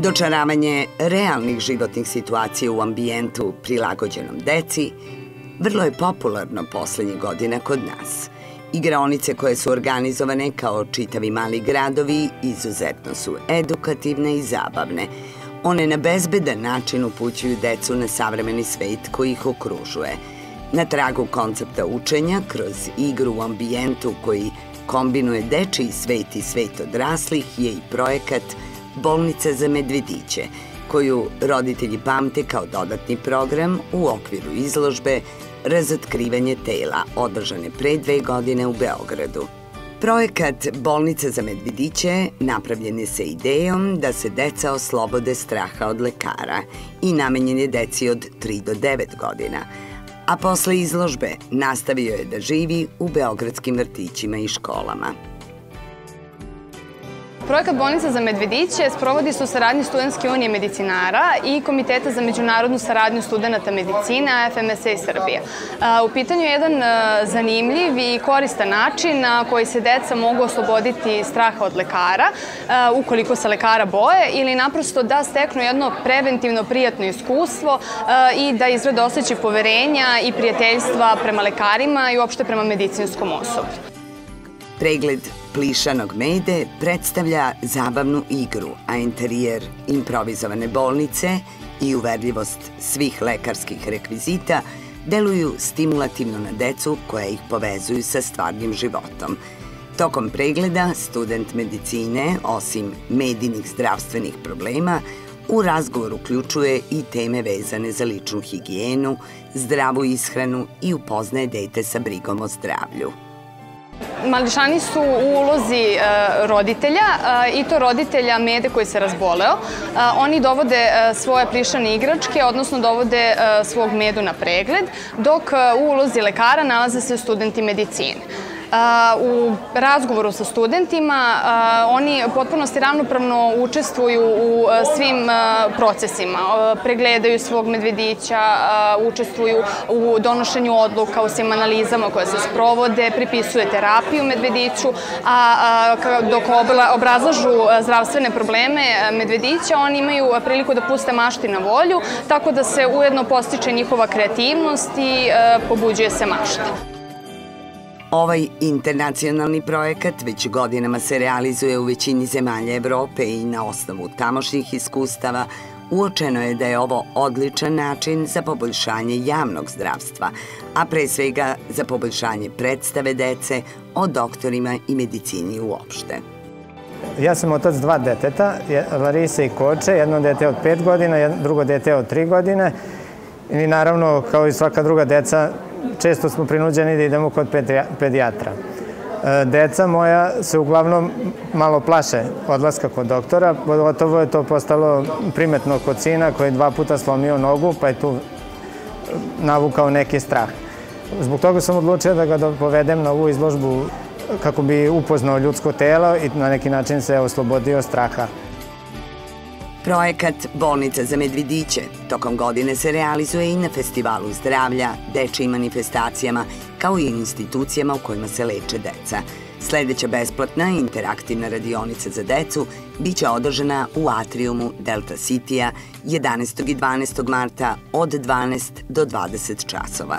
Dočaravanje realnih životnih situacija u ambijentu prilagođenom deci vrlo je popularno poslednjih godina kod nas. Igraonice koje su organizovane kao čitavi mali gradovi izuzetno su edukativne i zabavne. One na bezbedan način upućuju decu na savremeni svet koji ih okružuje. Na tragu koncepta učenja, kroz igru u ambijentu koji kombinuje dečiji svet i svet odraslih, je i projekat Bolnica za medvediće, koju roditelji pamte kao dodatni program u okviru izložbe Razotkrivanje tela, održane pre 2 godine u Beogradu. Projekat Bolnica za medvediće napravljen je sa idejom da se deca oslobode straha od lekara i namenjen je deci od 3 do 9 godina, a posle izložbe nastavio je da živi u beogradskim vrtićima i školama. Projekat Bolnica za medvediće sprovodi se u saradnji Studentske unije medicinara i Komiteta za međunarodnu saradnju studenta medicine FMSA Srbije. U pitanju je jedan zanimljiv i koristan način na koji se deca mogu osloboditi straha od lekara, ukoliko se lekara boje, ili naprosto da steknu jedno preventivno prijatno iskustvo i da izgrade osjećaj poverenja i prijateljstva prema lekarima i uopšte prema medicinskom osoblju. Pregled plišanog mede predstavlja zabavnu igru, a interijer improvizovane bolnice i uverljivost svih lekarskih rekvizita deluju stimulativno na decu koja ih povezuju sa stvarnim životom. Tokom pregleda, student medicine, osim medinih zdravstvenih problema, u razgovor uključuje i teme vezane za ličnu higijenu, zdravu ishranu i upoznaje dete sa brigom o zdravlju. Mališani su u ulozi roditelja, i to roditelja mede koji se razboleo. Oni dovode svoje plišane igračke, odnosno dovode svog medu na pregled, dok u ulozi lekara nalaze se studenti medicine. U razgovoru sa studentima oni potpunosti ravnopravno učestvuju u svim procesima. Pregledaju svog medvedića, učestvuju u donošenju odluka, u svim analizama koje se sprovode, pripisuju terapiju medvediću, a dok obrazlažu zdravstvene probleme medvedića, oni imaju priliku da puste mašti na volju, tako da se ujedno postiče njihova kreativnost i pobuđuje se mašta. Ovaj internacionalni projekat već godinama se realizuje u većini zemalja Evrope i na osnovu tamošnjih iskustava uočeno je da je ovo odličan način za poboljšanje javnog zdravstva, a pre svega za poboljšanje predstave dece o doktorima i medicini uopšte. Ja sam otac 2 deteta, Larisa i Koče, jedno dete od 5 godina, drugo dete od 3 godine i naravno, kao i svaka druga deca, često smo prinuđeni da idemo kod pedijatra. Deca moja se uglavnom malo plaše odlaska kod doktora, pogotovo je to postalo primetno kod sina koji je 2 puta slomio nogu, pa je tu navukao neki strah. Zbog toga sam odlučio da ga povedem na ovu izložbu kako bi upoznao ljudsko telo i na neki način se oslobodio straha. Projekat Bolnica za medvediće tokom godine se realizuje i na Festivalu zdravlja, dečijim manifestacijama, kao i institucijama u kojima se leče deca. Sledeća besplatna interaktivna radionica za decu biće održana u atrijumu Delta City-a 11. i 12. marta od 12 do 20 časova.